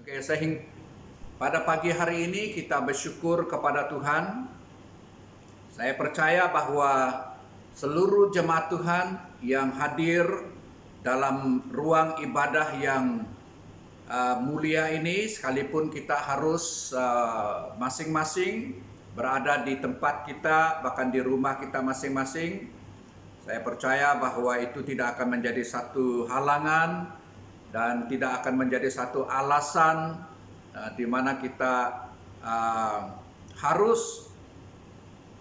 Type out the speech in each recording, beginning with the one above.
Oke, pada pagi hari ini kita bersyukur kepada Tuhan. Saya percaya bahwa seluruh jemaat Tuhan yang hadir dalam ruang ibadah yang mulia ini, sekalipun kita harus masing-masing berada di tempat kita, bahkan di rumah kita masing-masing, saya percaya bahwa itu tidak akan menjadi satu halangan dan tidak akan menjadi satu alasan di mana kita harus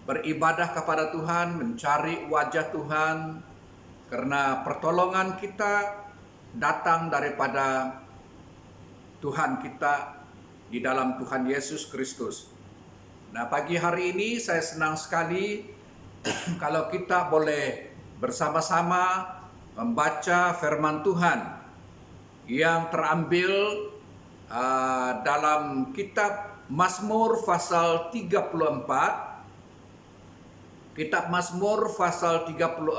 beribadah kepada Tuhan, mencari wajah Tuhan, karena pertolongan kita datang daripada Tuhan kita di dalam Tuhan Yesus Kristus. Nah, pagi hari ini saya senang sekali kalau kita boleh bersama-sama membaca firman Tuhan yang terambil dalam kitab Mazmur pasal 34. Kitab Mazmur pasal 34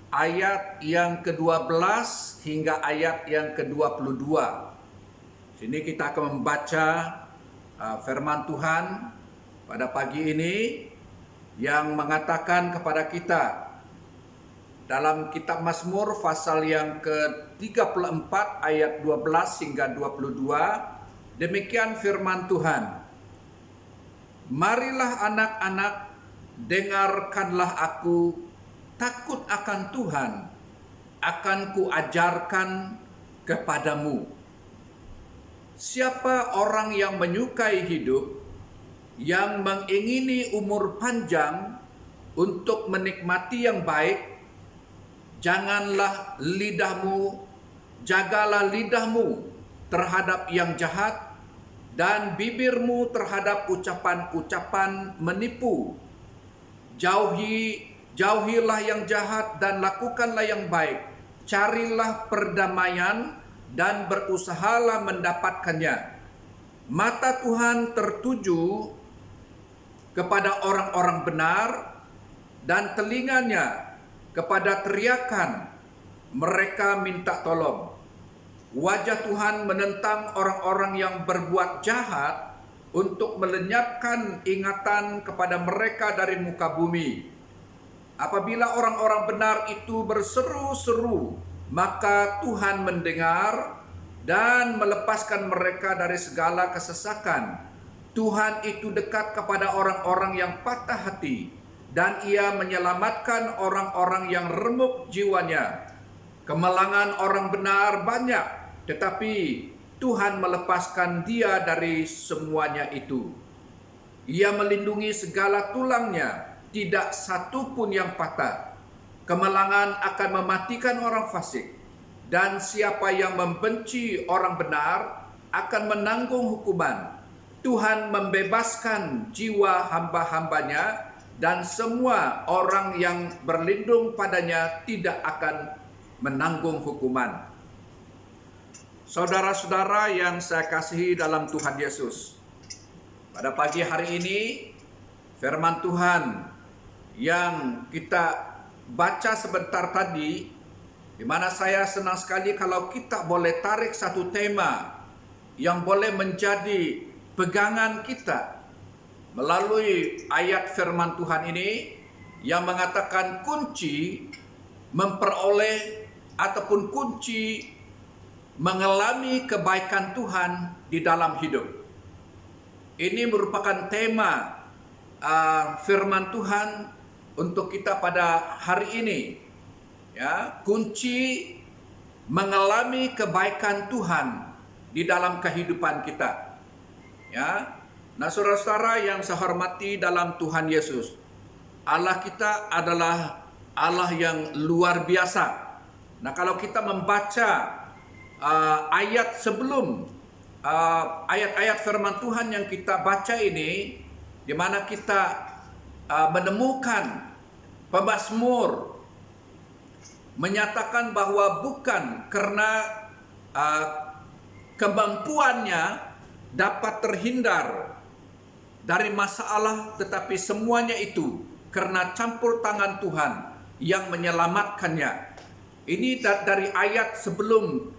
ayat yang ke-12 hingga ayat yang ke-22. Sini kita akan membaca firman Tuhan pada pagi ini yang mengatakan kepada kita dalam kitab Mazmur pasal yang ke-34 ayat 12 hingga 22, demikian firman Tuhan. Marilah anak-anak, dengarkanlah aku, takut akan Tuhan, akan kuajarkan kepadamu. Siapa orang yang menyukai hidup, yang mengingini umur panjang untuk menikmati yang baik, jagalah lidahmu terhadap yang jahat, dan bibirmu terhadap ucapan-ucapan menipu. Jauhilah yang jahat dan lakukanlah yang baik. Carilah perdamaian dan berusahalah mendapatkannya. Mata Tuhan tertuju kepada orang-orang benar dan telinganya kepada teriakan mereka minta tolong. Wajah Tuhan menentang orang-orang yang berbuat jahat untuk melenyapkan ingatan kepada mereka dari muka bumi. Apabila orang-orang benar itu berseru-seru, maka Tuhan mendengar dan melepaskan mereka dari segala kesesakan. Tuhan itu dekat kepada orang-orang yang patah hati, dan Ia menyelamatkan orang-orang yang remuk jiwanya. Kemelangan orang benar banyak, tetapi Tuhan melepaskan dia dari semuanya itu. Ia melindungi segala tulangnya, tidak satu pun yang patah. Kemelangan akan mematikan orang fasik, dan siapa yang membenci orang benar akan menanggung hukuman. Tuhan membebaskan jiwa hamba-hambanya, dan semua orang yang berlindung padanya tidak akan menanggung hukuman. Saudara-saudara yang saya kasihi dalam Tuhan Yesus, pada pagi hari ini firman Tuhan yang kita baca sebentar tadi, di mana saya senang sekali kalau kita boleh tarik satu tema yang boleh menjadi pegangan kita melalui ayat firman Tuhan ini yang mengatakan kunci memperoleh ataupun kunci mengalami kebaikan Tuhan di dalam hidup. Ini merupakan tema firman Tuhan untuk kita pada hari ini. Ya, kunci mengalami kebaikan Tuhan di dalam kehidupan kita. Ya. Nah, saudara-saudara yang saya hormati dalam Tuhan Yesus, Allah kita adalah Allah yang luar biasa. Nah, kalau kita membaca ayat sebelum ayat-ayat firman Tuhan yang kita baca ini, di mana kita menemukan pemazmur menyatakan bahwa bukan karena kemampuannya dapat terhindar dari masalah, tetapi semuanya itu karena campur tangan Tuhan yang menyelamatkannya. Ini dari ayat sebelum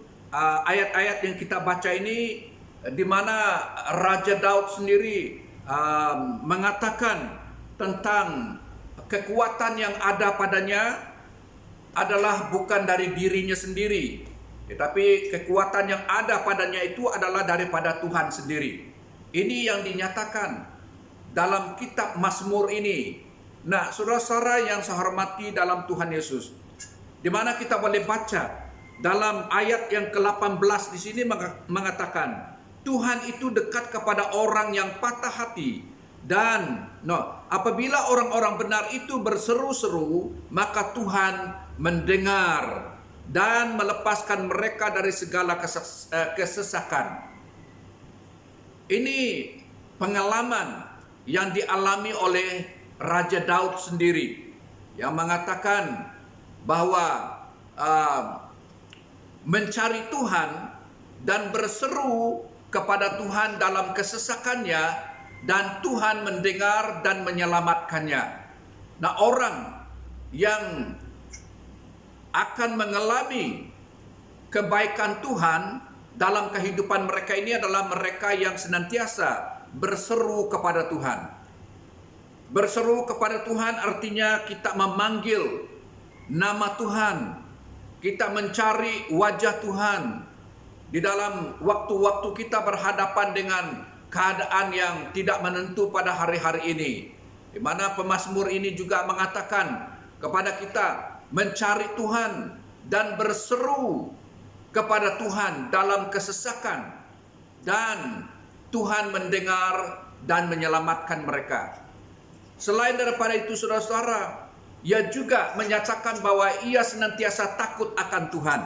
ayat-ayat yang kita baca ini di mana Raja Daud sendiri mengatakan tentang kekuatan yang ada padanya adalah bukan dari dirinya sendiri, tetapi kekuatan yang ada padanya itu adalah daripada Tuhan sendiri. Ini yang dinyatakan dalam kitab Mazmur ini. Nah, saudara-saudara yang saya hormati dalam Tuhan Yesus, di mana kita boleh baca dalam ayat yang ke-18 di sini mengatakan, Tuhan itu dekat kepada orang yang patah hati, dan apabila orang-orang benar itu berseru-seru, maka Tuhan mendengar dan melepaskan mereka dari segala kesesakan. Ini pengalaman yang dialami oleh Raja Daud sendiri, yang mengatakan bahwa mencari Tuhan dan berseru kepada Tuhan dalam kesesakannya, dan Tuhan mendengar dan menyelamatkannya. Nah, orang yang akan mengalami kebaikan Tuhan dalam kehidupan mereka ini adalah mereka yang senantiasa berseru kepada Tuhan. Berseru kepada Tuhan artinya kita memanggil nama Tuhan, kita mencari wajah Tuhan di dalam waktu-waktu kita berhadapan dengan keadaan yang tidak menentu pada hari-hari ini, di mana pemazmur ini juga mengatakan kepada kita mencari Tuhan dan berseru kepada Tuhan dalam kesesakan, dan Tuhan mendengar dan menyelamatkan mereka. Selain daripada itu, saudara-saudara, ia juga menyatakan bahwa ia senantiasa takut akan Tuhan.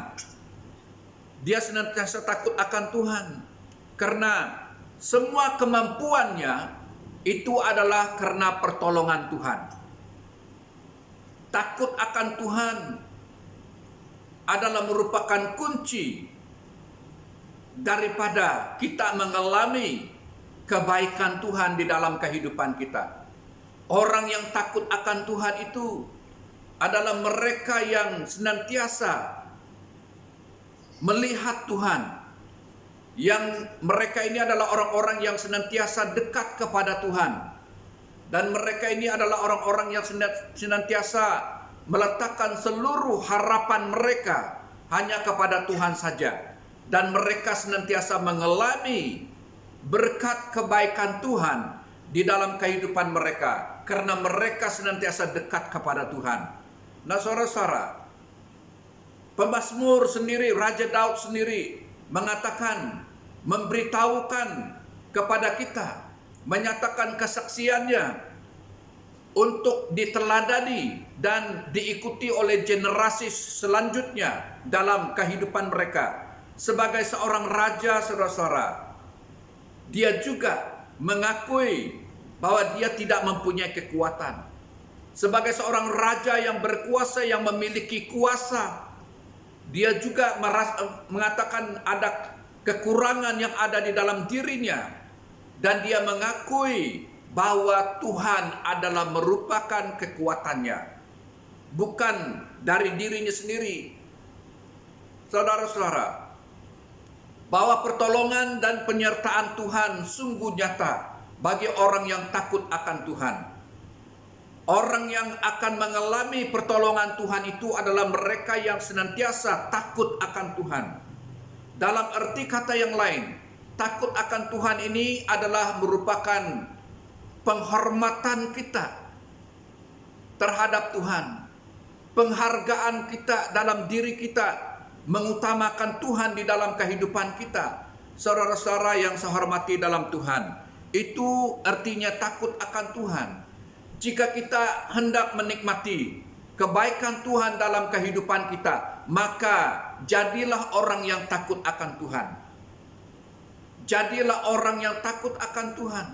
Dia senantiasa takut akan Tuhan karena semua kemampuannya itu adalah karena pertolongan Tuhan. Takut akan Tuhan adalah merupakan kunci daripada kita mengalami kebaikan Tuhan di dalam kehidupan kita. Orang yang takut akan Tuhan itu adalah mereka yang senantiasa melihat Tuhan, yang mereka ini adalah orang-orang yang senantiasa dekat kepada Tuhan, dan mereka ini adalah orang-orang yang senantiasa meletakkan seluruh harapan mereka hanya kepada Tuhan saja, dan mereka senantiasa mengalami berkat kebaikan Tuhan di dalam kehidupan mereka karena mereka senantiasa dekat kepada Tuhan. Nah, saudara-saudara, pemazmur sendiri, Raja Daud sendiri mengatakan, memberitahukan kepada kita, menyatakan kesaksiannya untuk diteladani dan diikuti oleh generasi selanjutnya dalam kehidupan mereka. Sebagai seorang raja, saudara-saudara, dia juga mengakui bahwa dia tidak mempunyai kekuatan. Sebagai seorang raja yang berkuasa, yang memiliki kuasa, dia juga mengatakan ada kekurangan yang ada di dalam dirinya, dan dia mengakui bahwa Tuhan adalah merupakan kekuatannya, bukan dari dirinya sendiri. Saudara-saudara, bahwa pertolongan dan penyertaan Tuhan sungguh nyata bagi orang yang takut akan Tuhan. Orang yang akan mengalami pertolongan Tuhan itu adalah mereka yang senantiasa takut akan Tuhan. Dalam arti kata yang lain, takut akan Tuhan ini adalah merupakan penghormatan kita terhadap Tuhan, penghargaan kita dalam diri kita, mengutamakan Tuhan di dalam kehidupan kita. Saudara-saudara yang saya hormati dalam Tuhan, itu artinya takut akan Tuhan. Jika kita hendak menikmati kebaikan Tuhan dalam kehidupan kita, maka jadilah orang yang takut akan Tuhan. Jadilah orang yang takut akan Tuhan.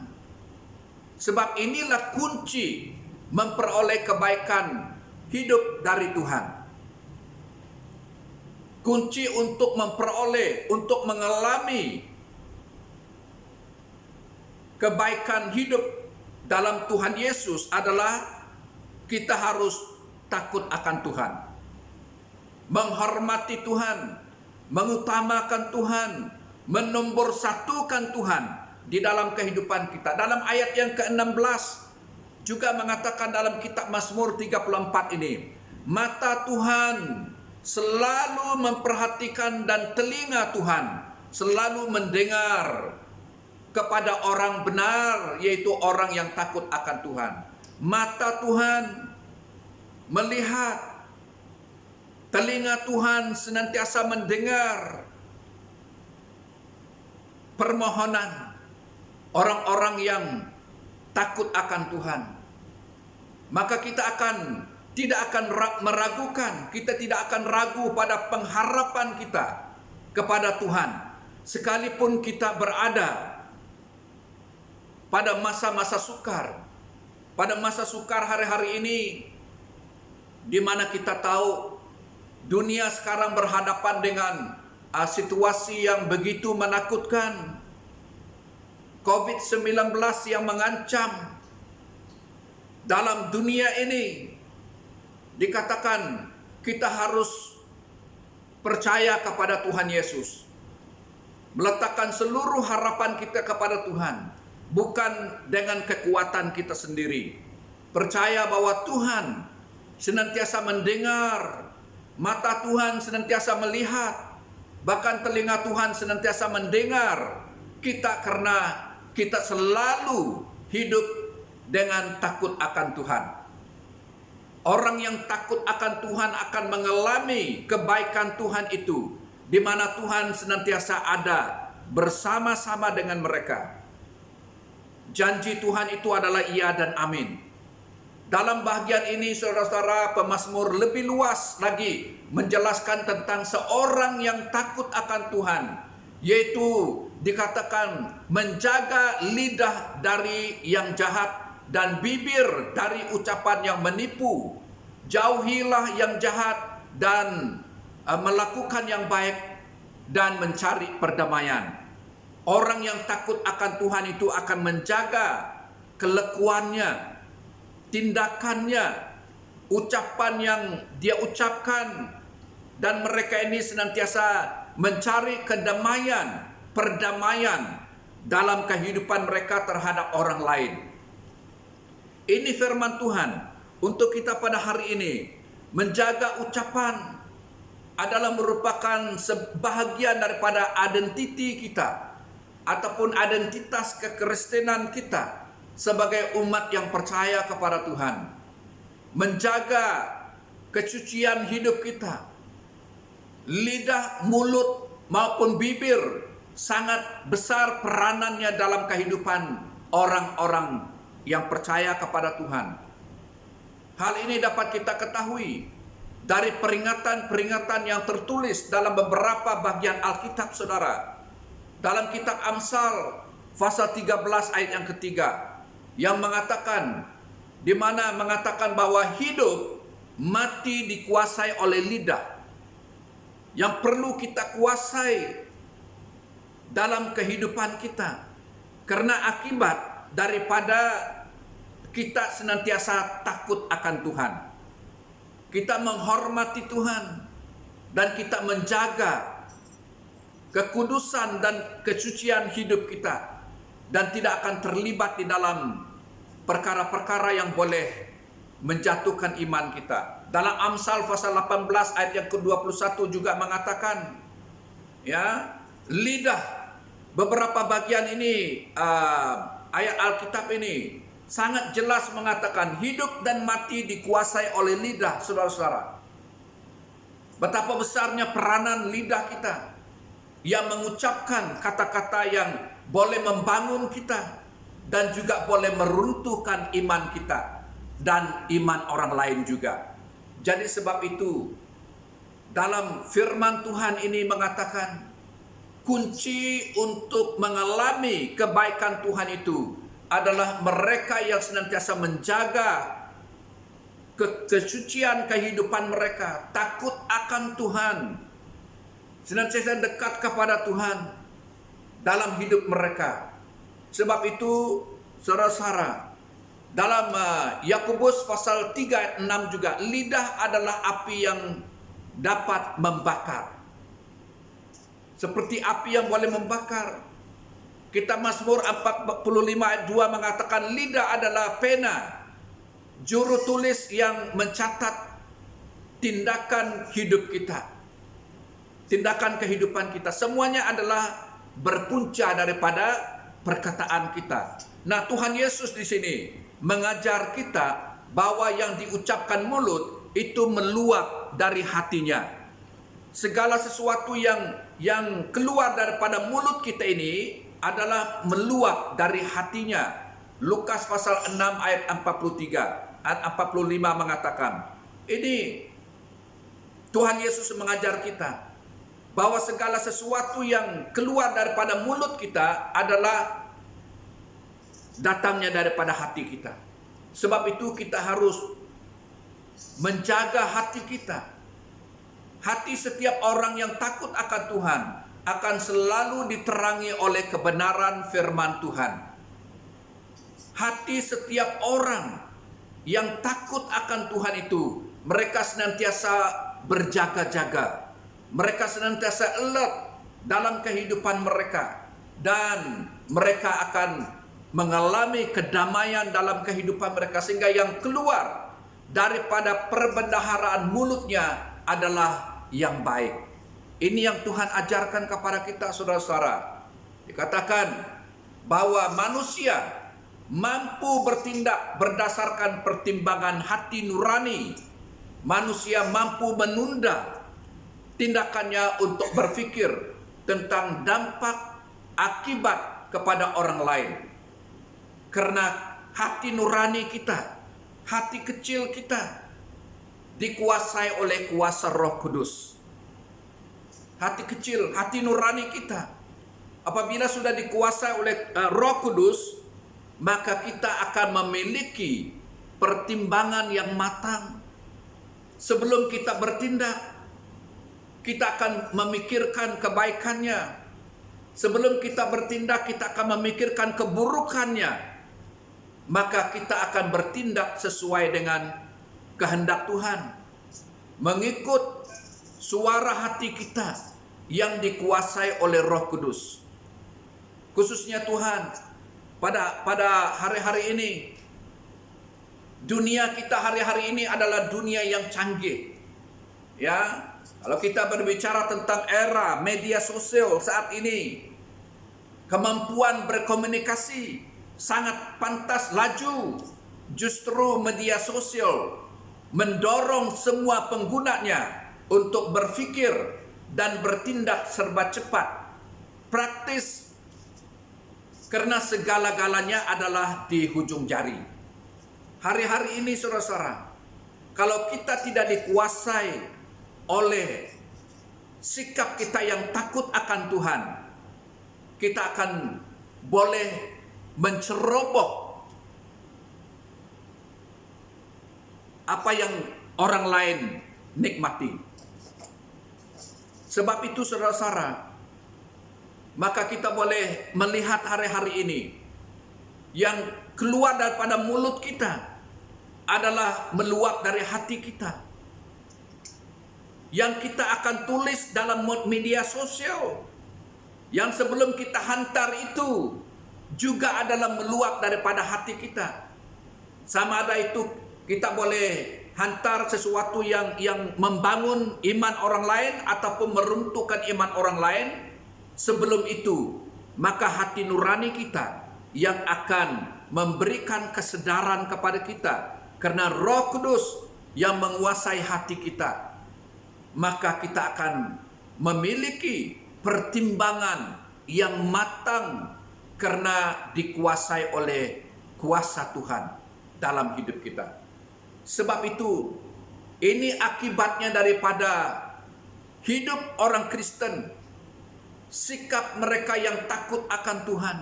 Sebab inilah kunci memperoleh kebaikan hidup dari Tuhan. Kunci untuk memperoleh, untuk mengalami kebaikan hidup dalam Tuhan Yesus adalah kita harus takut akan Tuhan, menghormati Tuhan, mengutamakan Tuhan, Menomorsatukan Tuhan di dalam kehidupan kita. Dalam ayat yang ke-16 juga mengatakan dalam kitab Mazmur 34 ini, mata Tuhan selalu memperhatikan dan telinga Tuhan selalu mendengar kepada orang benar, yaitu orang yang takut akan Tuhan. Mata Tuhan melihat, telinga Tuhan senantiasa mendengar permohonan orang-orang yang takut akan Tuhan. Maka kita tidak akan meragukan, kita tidak akan ragu pada pengharapan kita kepada Tuhan. Sekalipun kita berada pada masa-masa sukar, pada masa sukar hari-hari ini, di mana kita tahu dunia sekarang berhadapan dengan situasi yang begitu menakutkan, COVID-19 yang mengancam dalam dunia ini. Dikatakan kita harus percaya kepada Tuhan Yesus, meletakkan seluruh harapan kita kepada Tuhan, bukan dengan kekuatan kita sendiri. Percaya bahwa Tuhan senantiasa mendengar, mata Tuhan senantiasa melihat, bahkan telinga Tuhan senantiasa mendengar kita, karena kita selalu hidup dengan takut akan Tuhan. Orang yang takut akan Tuhan akan mengalami kebaikan Tuhan itu, di mana Tuhan senantiasa ada bersama-sama dengan mereka. Janji Tuhan itu adalah iya dan amin. Dalam bahagian ini, saudara-saudara, pemazmur lebih luas lagi menjelaskan tentang seorang yang takut akan Tuhan, yaitu dikatakan menjaga lidah dari yang jahat dan bibir dari ucapan yang menipu. Jauhilah yang jahat dan melakukan yang baik dan mencari perdamaian. Orang yang takut akan Tuhan itu akan menjaga kelakuannya, tindakannya, ucapan yang dia ucapkan, dan mereka ini senantiasa mencari kedamaian, perdamaian dalam kehidupan mereka terhadap orang lain. Ini firman Tuhan untuk kita pada hari ini. Menjaga ucapan adalah merupakan sebahagian daripada identiti kita, ataupun identitas kekristenan kita sebagai umat yang percaya kepada Tuhan. Menjaga kesucian hidup kita, lidah, mulut maupun bibir sangat besar peranannya dalam kehidupan orang-orang yang percaya kepada Tuhan. Hal ini dapat kita ketahui dari peringatan-peringatan yang tertulis dalam beberapa bagian Alkitab, saudara. Dalam kitab Amsal pasal 13 ayat yang ketiga, yang mengatakan, di mana mengatakan bahwa hidup mati dikuasai oleh lidah. Yang perlu kita kuasai dalam kehidupan kita, karena akibat daripada kita senantiasa takut akan Tuhan, kita menghormati Tuhan, dan kita menjaga kekudusan dan kesucian hidup kita, dan tidak akan terlibat di dalam perkara-perkara yang boleh menjatuhkan iman kita. Dalam Amsal pasal 18 ayat yang ke-21 juga mengatakan, ya, lidah, beberapa bagian ini ayat Alkitab ini sangat jelas mengatakan hidup dan mati dikuasai oleh lidah, saudara-saudara. Betapa besarnya peranan lidah kita yang mengucapkan kata-kata yang boleh membangun kita dan juga boleh meruntuhkan iman kita dan iman orang lain juga. Jadi sebab itu dalam firman Tuhan ini mengatakan kunci untuk mengalami kebaikan Tuhan itu adalah mereka yang senantiasa menjaga kesucian kehidupan mereka, takut akan Tuhan, senantiasa dekat kepada Tuhan dalam hidup mereka. Sebab itu, saudara-saudara, dalam Yakobus pasal 3 ayat 6 juga, lidah adalah api yang dapat membakar. seperti api yang boleh membakar. Kitab Mazmur 45 ayat 2 mengatakan lidah adalah pena, juru tulis yang mencatat tindakan hidup kita, tindakan kehidupan kita. Semuanya adalah berpunca daripada perkataan kita. Nah, Tuhan Yesus di sini mengajar kita bahwa yang diucapkan mulut itu meluap dari hatinya. Segala sesuatu yang keluar daripada mulut kita ini adalah meluap dari hatinya. Lukas pasal 6 ayat 43, ayat 45 mengatakan, ini Tuhan Yesus mengajar kita bahwa segala sesuatu yang keluar daripada mulut kita adalah datangnya daripada hati kita. Sebab itu kita harus menjaga hati kita. Hati setiap orang yang takut akan Tuhan akan selalu diterangi oleh kebenaran firman Tuhan. Hati setiap orang yang takut akan Tuhan itu, mereka senantiasa berjaga-jaga. Mereka senantiasa alert dalam kehidupan mereka. Dan mereka akan mengalami kedamaian dalam kehidupan mereka, sehingga yang keluar daripada perbendaharaan mulutnya adalah yang baik. Ini yang Tuhan ajarkan kepada kita, saudara-saudara. Dikatakan bahwa manusia mampu bertindak berdasarkan pertimbangan hati nurani. Manusia mampu menunda tindakannya untuk berpikir tentang dampak akibat kepada orang lain. Karena hati nurani kita, hati kecil kita dikuasai oleh kuasa Roh Kudus. Hati kecil, hati nurani kita, apabila sudah dikuasai oleh Roh Kudus, maka kita akan memiliki pertimbangan yang matang. Sebelum kita bertindak, kita akan memikirkan kebaikannya. Sebelum kita bertindak, kita akan memikirkan keburukannya. Maka kita akan bertindak sesuai dengan kehendak Tuhan, mengikut suara hati kita yang dikuasai oleh Roh Kudus. Khususnya Tuhan pada hari-hari ini, dunia kita hari-hari ini adalah dunia yang canggih. Ya, kalau kita berbicara tentang era media sosial saat ini, kemampuan berkomunikasi sangat pantas laju. Justru media sosial mendorong semua penggunanya untuk berpikir dan bertindak serba cepat, praktis, karena segala-galanya adalah di hujung jari. Hari-hari ini, saudara-saudara, kalau kita tidak dikuasai oleh sikap kita yang takut akan Tuhan, kita akan boleh menceroboh apa yang orang lain nikmati. Sebab itu, saudara-saudara, maka kita boleh melihat hari-hari ini yang keluar daripada mulut kita adalah meluap dari hati kita. Yang kita akan tulis dalam media sosial, yang sebelum kita hantar itu juga adalah meluap daripada hati kita. Sama ada itu kita boleh hantar sesuatu yang membangun iman orang lain ataupun meruntuhkan iman orang lain. Sebelum itu, maka hati nurani kita yang akan memberikan kesedaran kepada kita, karena Roh Kudus yang menguasai hati kita. Maka kita akan memiliki pertimbangan yang matang karena dikuasai oleh kuasa Tuhan dalam hidup kita. Sebab itu, ini akibatnya daripada hidup orang Kristen. Sikap mereka yang takut akan Tuhan,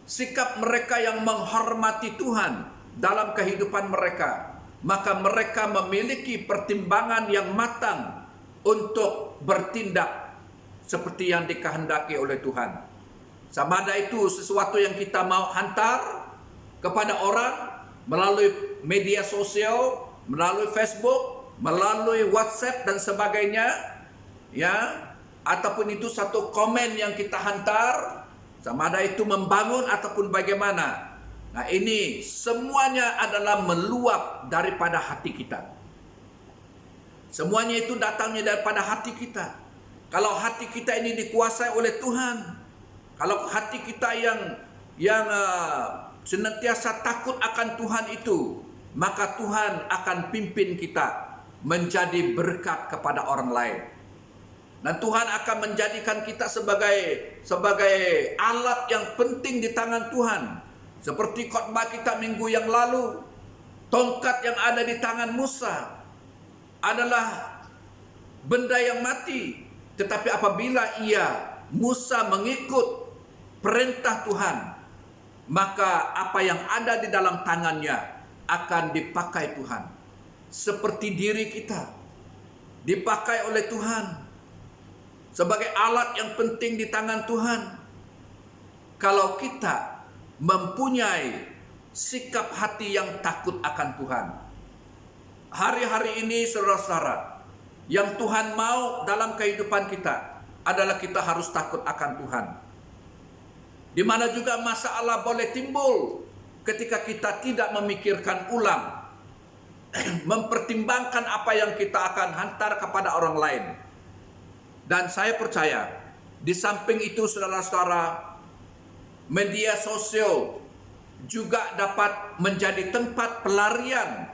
sikap mereka yang menghormati Tuhan dalam kehidupan mereka, maka mereka memiliki pertimbangan yang matang untuk bertindak seperti yang dikehendaki oleh Tuhan. Sama ada itu sesuatu yang kita mau hantar kepada orang melalui media sosial, melalui Facebook, melalui WhatsApp dan sebagainya, ya, ataupun itu satu komen yang kita hantar, sama ada itu membangun ataupun bagaimana. Nah, ini semuanya adalah meluap daripada hati kita. Semuanya itu datangnya daripada hati kita. Kalau hati kita ini dikuasai oleh Tuhan, kalau hati kita yang senantiasa takut akan Tuhan itu, maka Tuhan akan pimpin kita menjadi berkat kepada orang lain. Dan Tuhan akan menjadikan kita sebagai alat yang penting di tangan Tuhan. Seperti khotbah kita minggu yang lalu, tongkat yang ada di tangan Musa adalah benda yang mati. Tetapi apabila Musa mengikut perintah Tuhan, maka apa yang ada di dalam tangannya akan dipakai Tuhan. Seperti diri kita dipakai oleh Tuhan sebagai alat yang penting di tangan Tuhan. Kalau kita mempunyai sikap hati yang takut akan Tuhan. Hari-hari ini saudara-saudara, yang Tuhan mau dalam kehidupan kita adalah kita harus takut akan Tuhan. Di mana juga masalah boleh timbul ketika kita tidak memikirkan ulang, mempertimbangkan apa yang kita akan hantar kepada orang lain. Dan saya percaya, di samping itu saudara-saudara, media sosial juga dapat menjadi tempat pelarian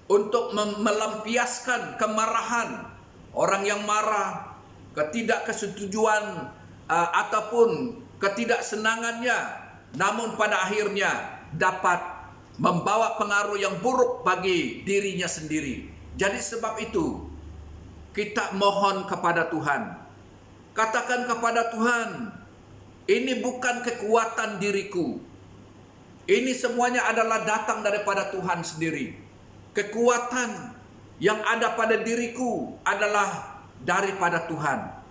untuk melampiaskan kemarahan orang yang marah, ketidaksetujuan ataupun ketidaksenangannya, namun pada akhirnya dapat membawa pengaruh yang buruk bagi dirinya sendiri. Jadi sebab itu kita mohon kepada Tuhan, katakan kepada Tuhan, ini bukan kekuatan diriku, ini semuanya adalah datang daripada Tuhan sendiri. Kekuatan yang ada pada diriku adalah daripada Tuhan.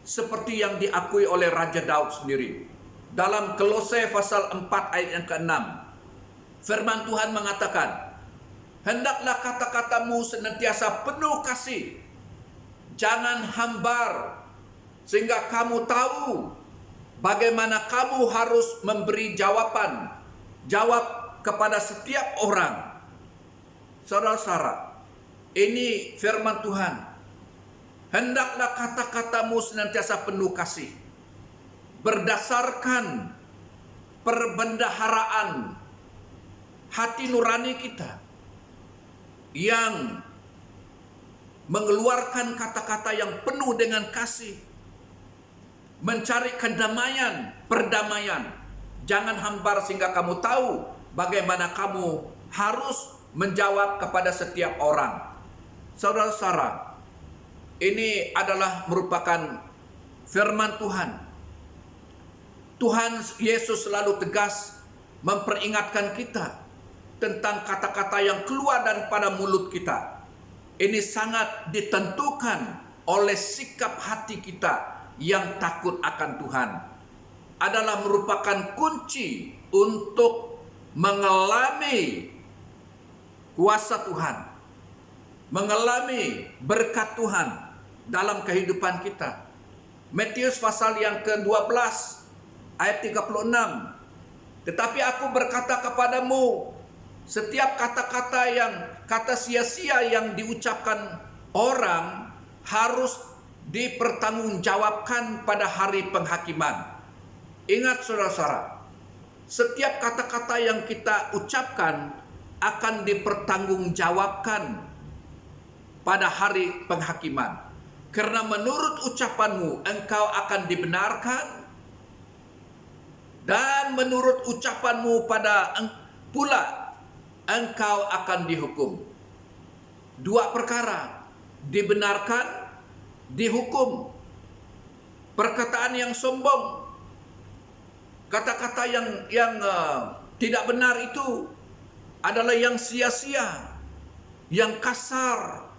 Seperti yang diakui oleh Raja Daud sendiri. Dalam Kolose pasal 4 ayat yang ke-6. Firman Tuhan mengatakan, hendaklah kata-katamu senantiasa penuh kasih. Jangan hambar. Sehingga kamu tahu bagaimana kamu harus memberi jawaban. Jawab kepada setiap orang. Saudara-saudara, ini firman Tuhan. Hendaklah kata-katamu senantiasa penuh kasih. Berdasarkan perbendaharaan hati nurani kita yang mengeluarkan kata-kata yang penuh dengan kasih. Mencari kedamaian, perdamaian. Jangan hambar sehingga kamu tahu bagaimana kamu harus menjawab kepada setiap orang. Saudara-saudara, ini adalah merupakan firman Tuhan. Tuhan Yesus selalu tegas memperingatkan kita tentang kata-kata yang keluar daripada mulut kita. Ini sangat ditentukan oleh sikap hati kita yang takut akan Tuhan. Adalah merupakan kunci untuk mengalami kuasa Tuhan, mengalami berkat Tuhan dalam kehidupan kita. Matius pasal yang ke-12 ayat 36. Tetapi aku berkata kepadamu, setiap kata sia-sia yang diucapkan orang harus dipertanggungjawabkan pada hari penghakiman. Ingat saudara-saudara, setiap kata-kata yang kita ucapkan akan dipertanggungjawabkan pada hari penghakiman. Karena menurut ucapanmu engkau akan dibenarkan, dan menurut ucapanmu pula engkau akan dihukum. Dua perkara, dibenarkan, dihukum. Perkataan yang sombong, kata-kata yang tidak benar itu adalah yang sia-sia, yang kasar,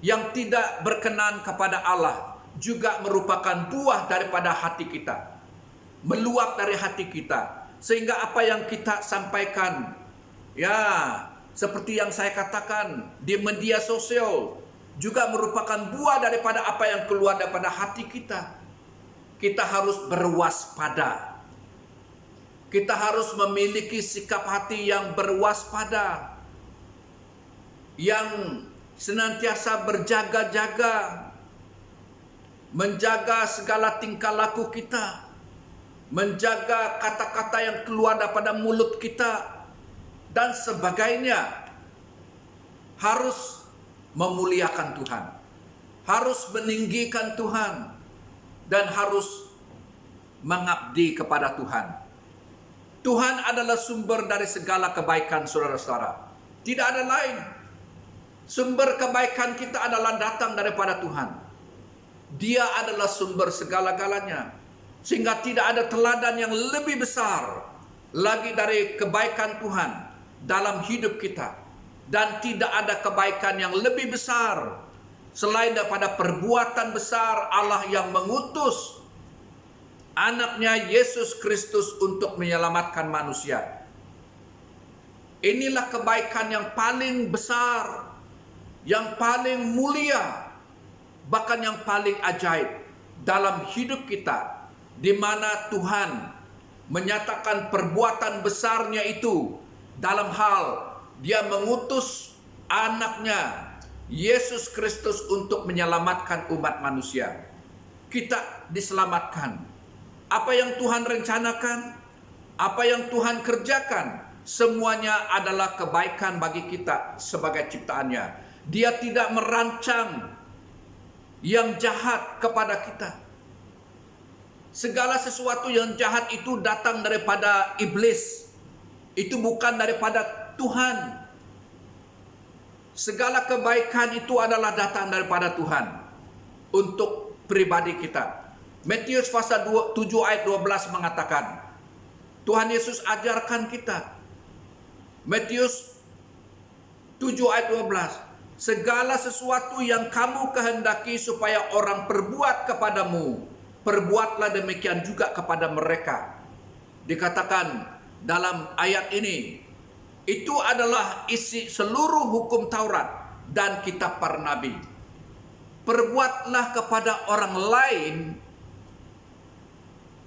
yang tidak berkenan kepada Allah, juga merupakan buah daripada hati kita, meluap dari hati kita. Sehingga apa yang kita sampaikan, ya seperti yang saya katakan di media sosial, juga merupakan buah daripada apa yang keluar daripada hati kita. Kita harus berwaspada. Kita harus memiliki sikap hati yang berwaspada, yang senantiasa berjaga-jaga, menjaga segala tingkah laku kita, menjaga kata-kata yang keluar daripada mulut kita, dan sebagainya. Harus memuliakan Tuhan, harus meninggikan Tuhan, dan harus mengabdi kepada Tuhan. Tuhan adalah sumber dari segala kebaikan, saudara-saudara. Tidak ada lain. Sumber kebaikan kita adalah datang daripada Tuhan. Dia adalah sumber segala-galanya. Sehingga tidak ada teladan yang lebih besar lagi dari kebaikan Tuhan dalam hidup kita. Dan tidak ada kebaikan yang lebih besar selain daripada perbuatan besar Allah yang mengutus anaknya Yesus Kristus untuk menyelamatkan manusia. Inilah kebaikan yang paling besar, yang paling mulia, bahkan yang paling ajaib dalam hidup kita, di mana Tuhan menyatakan perbuatan besarnya itu dalam hal Dia mengutus anaknya Yesus Kristus untuk menyelamatkan umat manusia. Kita diselamatkan. Apa yang Tuhan rencanakan, apa yang Tuhan kerjakan, semuanya adalah kebaikan bagi kita sebagai ciptaannya. Dia tidak merancang yang jahat kepada kita. Segala sesuatu yang jahat itu datang daripada iblis. Itu bukan daripada Tuhan. Segala kebaikan itu adalah datang daripada Tuhan untuk pribadi kita. Matius pasal 7 ayat 12 mengatakan, Tuhan Yesus ajarkan kita. Matius 7 ayat 12. Segala sesuatu yang kamu kehendaki supaya orang perbuat kepadamu, perbuatlah demikian juga kepada mereka. Dikatakan dalam ayat ini, itu adalah isi seluruh hukum Taurat dan kitab para nabi. Perbuatlah kepada orang lain.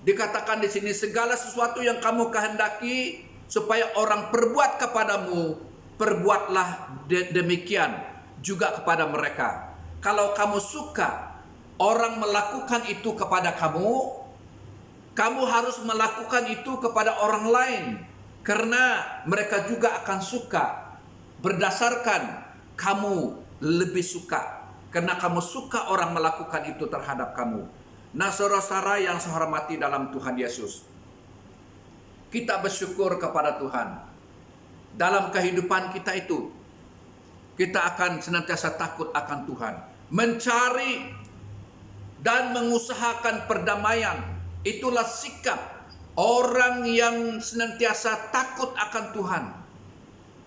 Dikatakan di sini, segala sesuatu yang kamu kehendaki supaya orang perbuat kepadamu, perbuatlah demikian juga kepada mereka. Kalau kamu suka orang melakukan itu kepada kamu, kamu harus melakukan itu kepada orang lain, karena mereka juga akan suka berdasarkan kamu lebih suka, karena kamu suka orang melakukan itu terhadap kamu. Nah, saudara-saudara yang saya hormati dalam Tuhan Yesus, kita bersyukur kepada Tuhan. Dalam kehidupan kita itu, kita akan senantiasa takut akan Tuhan, mencari dan mengusahakan perdamaian. Itulah sikap orang yang senantiasa takut akan Tuhan.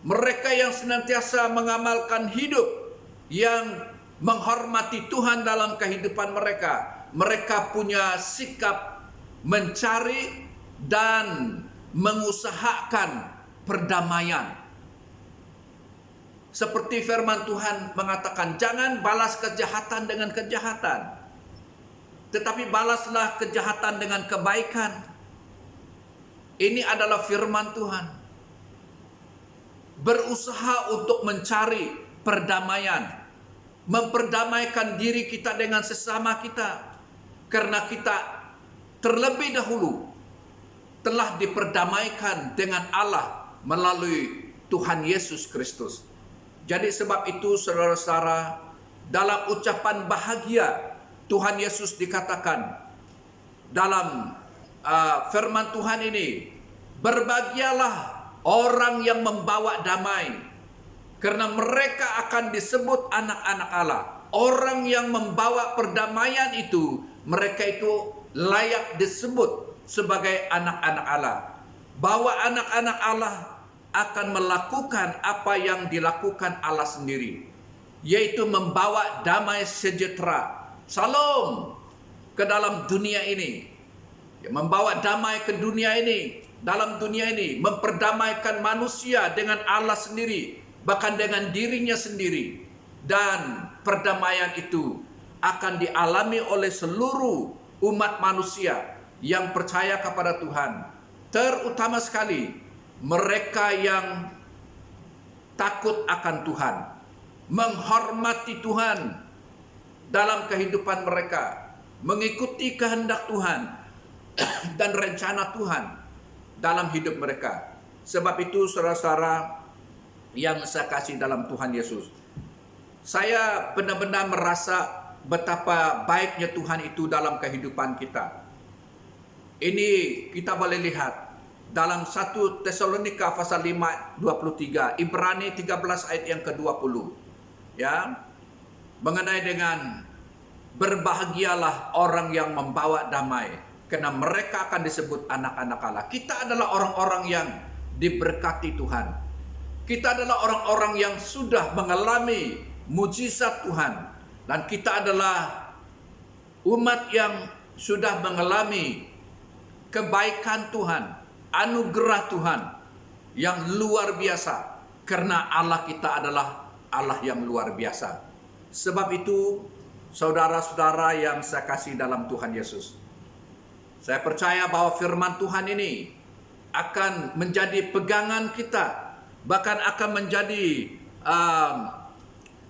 Mereka yang senantiasa mengamalkan hidup yang menghormati Tuhan dalam kehidupan mereka. Mereka punya sikap mencari dan mengusahakan perdamaian. Seperti firman Tuhan mengatakan, jangan balas kejahatan dengan kejahatan, tetapi balaslah kejahatan dengan kebaikan. Ini adalah firman Tuhan. Berusaha untuk mencari perdamaian, memperdamaikan diri kita dengan sesama kita, karena kita terlebih dahulu telah diperdamaikan dengan Allah melalui Tuhan Yesus Kristus. Jadi sebab itu, saudara-saudara, dalam ucapan bahagia Tuhan Yesus dikatakan dalam firman Tuhan ini, berbahagialah orang yang membawa damai, karena mereka akan disebut anak-anak Allah. Orang yang membawa perdamaian itu, mereka itu layak disebut sebagai anak-anak Allah. Bahwa anak-anak Allah akan melakukan apa yang dilakukan Allah sendiri, yaitu membawa damai sejahtera, salam, ke dalam dunia ini. Membawa damai ke dunia ini, dalam dunia ini, memperdamaikan manusia dengan Allah sendiri, bahkan dengan dirinya sendiri. Dan perdamaian itu akan dialami oleh seluruh umat manusia yang percaya kepada Tuhan, terutama sekali mereka yang takut akan Tuhan, menghormati Tuhan dalam kehidupan mereka, mengikuti kehendak Tuhan dan rencana Tuhan dalam hidup mereka. Sebab itu saudara-saudara yang saya kasih dalam Tuhan Yesus, saya benar-benar merasa betapa baiknya Tuhan itu dalam kehidupan kita. Ini kita boleh lihat dalam 1 Tesalonika pasal 5 23, Ibrani 13 ayat yang ke-20. Ya. Mengenai dengan berbahagialah orang yang membawa damai, karena mereka akan disebut anak-anak Allah. Kita adalah orang-orang yang diberkati Tuhan. Kita adalah orang-orang yang sudah mengalami mujizat Tuhan, dan kita adalah umat yang sudah mengalami kebaikan Tuhan, anugerah Tuhan yang luar biasa, karena Allah kita adalah Allah yang luar biasa. Sebab itu saudara-saudara yang saya kasih dalam Tuhan Yesus, saya percaya bahwa firman Tuhan ini akan menjadi pegangan kita, bahkan akan menjadi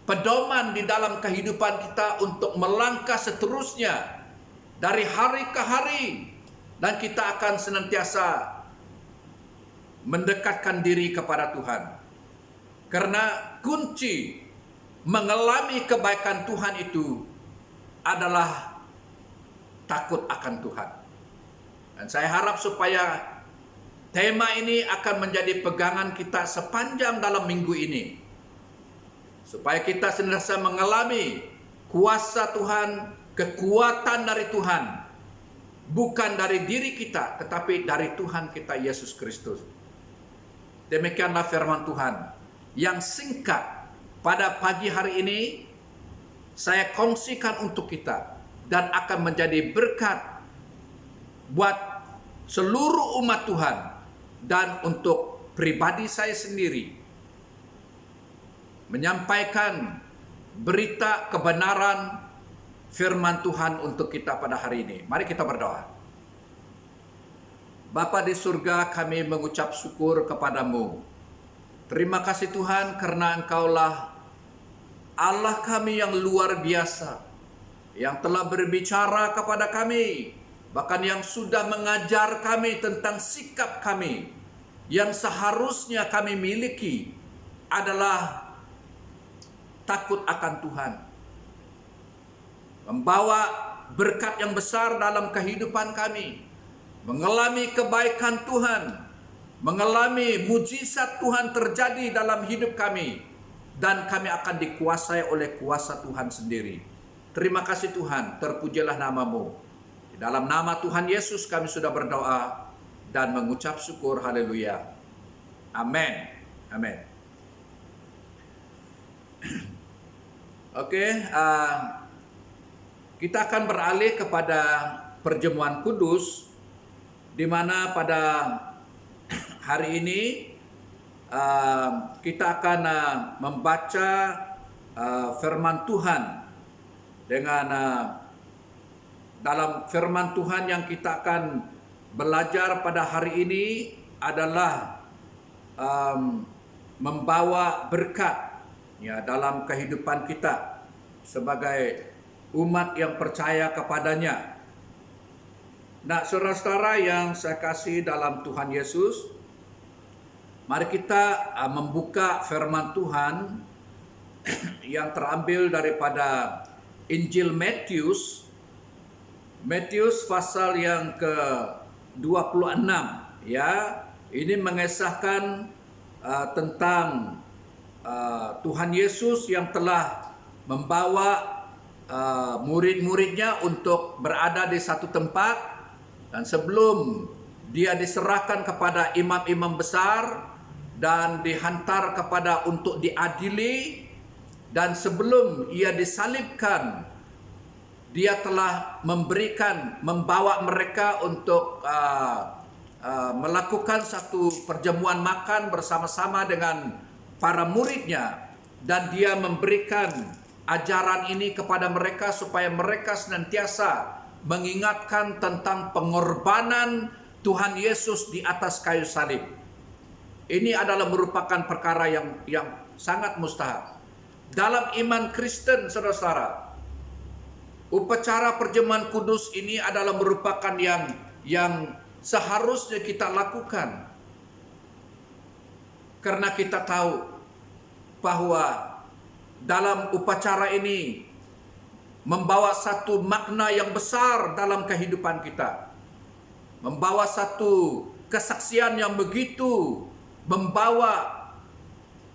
pedoman di dalam kehidupan kita untuk melangkah seterusnya dari hari ke hari, dan kita akan senantiasa mendekatkan diri kepada Tuhan. Karena kunci mengalami kebaikan Tuhan itu adalah takut akan Tuhan. Dan saya harap supaya tema ini akan menjadi pegangan kita sepanjang dalam minggu ini, supaya kita senantiasa mengalami kuasa Tuhan, kekuatan dari Tuhan, bukan dari diri kita, tetapi dari Tuhan kita Yesus Kristus. Demikianlah firman Tuhan yang singkat pada pagi hari ini saya kongsikan untuk kita, dan akan menjadi berkat buat seluruh umat Tuhan dan untuk pribadi saya sendiri, menyampaikan berita kebenaran firman Tuhan untuk kita pada hari ini. Mari kita berdoa. Bapa di surga, kami mengucap syukur kepadamu. Terima kasih Tuhan, karena Engkaulah Allah kami yang luar biasa, yang telah berbicara kepada kami, bahkan yang sudah mengajar kami tentang sikap kami yang seharusnya kami miliki adalah takut akan Tuhan, membawa berkat yang besar dalam kehidupan kami, mengalami kebaikan Tuhan, mengalami mujizat Tuhan terjadi dalam hidup kami, dan kami akan dikuasai oleh kuasa Tuhan sendiri. Terima kasih Tuhan, terpujilah namamu. Di dalam nama Tuhan Yesus kami sudah berdoa dan mengucap syukur. Haleluya. Amin. Amin. Oke, kita akan beralih kepada perjamuan kudus, di mana pada hari ini kita akan membaca firman Tuhan. Dengan dalam firman Tuhan yang kita akan belajar pada hari ini adalah membawa berkat ya dalam kehidupan kita sebagai umat yang percaya kepadanya. Nah, saudara-saudara yang saya kasih dalam Tuhan Yesus, mari kita membuka firman Tuhan yang terambil daripada Injil Matius pasal yang ke-26 ya. Ini mengisahkan tentang Tuhan Yesus yang telah membawa murid-muridnya untuk berada di satu tempat, dan sebelum dia diserahkan kepada imam-imam besar dan dihantar kepada untuk diadili, dan sebelum ia disalibkan, dia telah membawa mereka untuk melakukan satu perjamuan makan bersama-sama dengan para muridnya, dan dia memberikan ajaran ini kepada mereka supaya mereka senantiasa mengingatkan tentang pengorbanan Tuhan Yesus di atas kayu salib. Ini adalah merupakan perkara yang sangat mustahil. Dalam iman Kristen, saudara-saudara, upacara perjamuan kudus ini adalah merupakan yang seharusnya kita lakukan. Karena kita tahu bahwa dalam upacara ini membawa satu makna yang besar dalam kehidupan kita. Membawa satu kesaksian yang begitu, membawa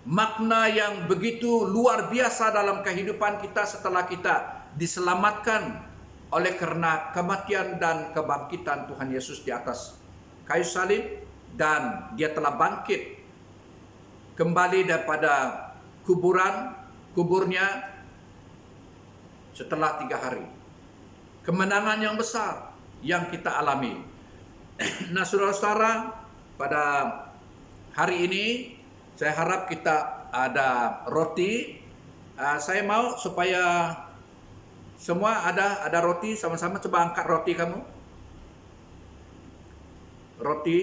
makna yang begitu luar biasa dalam kehidupan kita setelah kita diselamatkan oleh karena kematian dan kebangkitan Tuhan Yesus di atas kayu salib, dan Dia telah bangkit kembali daripada kuburnya setelah 3 hari. Kemenangan yang besar yang kita alami. Nah, saudara-saudara, pada hari ini saya harap kita ada roti. Saya mau supaya semua ada roti sama-sama. Coba angkat roti kamu. Roti.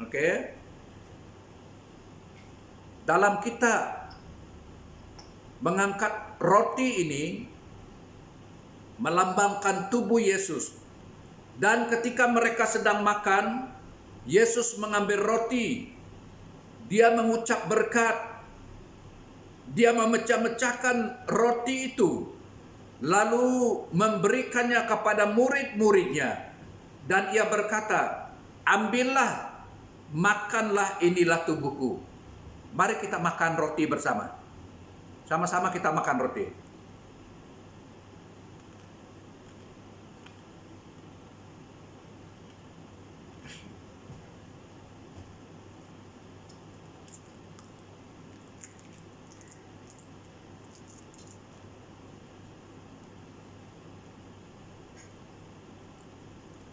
Oke. Dalam kita mengangkat roti ini melambangkan tubuh Yesus. Dan ketika mereka sedang makan, Yesus mengambil roti. Dia mengucap berkat. Dia memecah-mecahkan roti itu, lalu memberikannya kepada murid-muridnya. Dan Ia berkata, "Ambillah, makanlah, inilah tubuhku." Mari kita makan roti bersama. Sama-sama kita makan roti.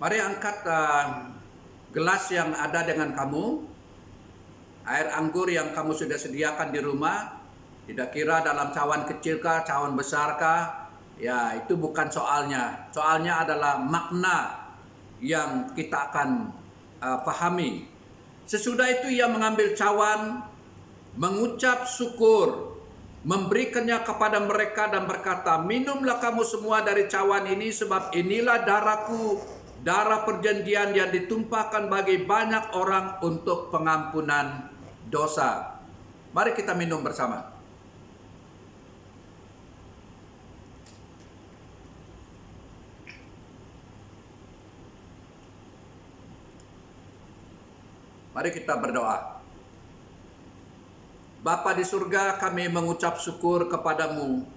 Mari angkat gelas yang ada dengan kamu. Air anggur yang kamu sudah sediakan di rumah. Tidak kira dalam cawan kecil kah, cawan besar kah. Ya, itu bukan soalnya. Soalnya adalah makna yang kita akan pahami. Sesudah itu Ia mengambil cawan, mengucap syukur, memberikannya kepada mereka dan berkata, "Minumlah kamu semua dari cawan ini, sebab inilah darahku, darah perjanjian yang ditumpahkan bagi banyak orang untuk pengampunan dosa." Mari kita minum bersama. Mari kita berdoa. Bapa di surga, kami mengucap syukur kepadamu.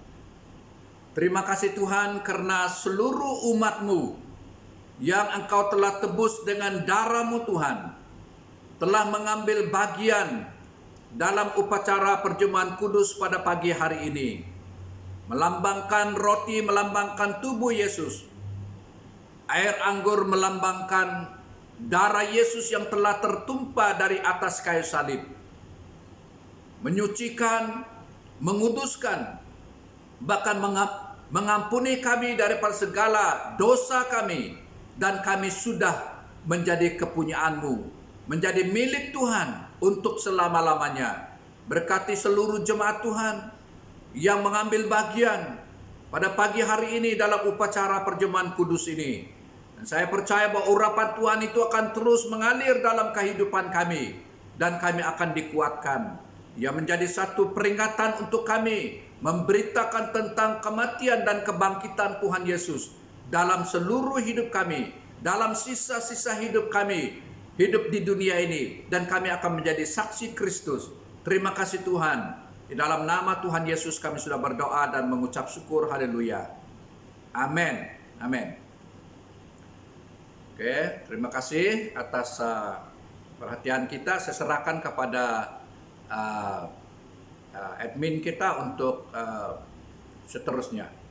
Terima kasih Tuhan karena seluruh umat-Mu yang Engkau telah tebus dengan darah-Mu Tuhan, telah mengambil bagian dalam upacara perjamuan kudus pada pagi hari ini. Melambangkan roti, melambangkan tubuh Yesus. Air anggur melambangkan darah Yesus yang telah tertumpah dari atas kayu salib. Menyucikan, menguduskan, bahkan mengampuni kami daripada segala dosa kami. Dan kami sudah menjadi kepunyaan-Mu, menjadi milik Tuhan untuk selama-lamanya. Berkati seluruh jemaat Tuhan yang mengambil bagian pada pagi hari ini dalam upacara perjamuan kudus ini. Dan saya percaya bahwa urapan Tuhan itu akan terus mengalir dalam kehidupan kami. Dan kami akan dikuatkan. Ia menjadi satu peringatan untuk kami memberitakan tentang kematian dan kebangkitan Tuhan Yesus dalam seluruh hidup kami, dalam sisa-sisa hidup kami, hidup di dunia ini, dan kami akan menjadi saksi Kristus. Terima kasih Tuhan. Di dalam nama Tuhan Yesus kami sudah berdoa dan mengucap syukur. Haleluya. Amin. Amin. Oke, terima kasih atas perhatian kita. Saya serahkan kepada admin kita untuk seterusnya.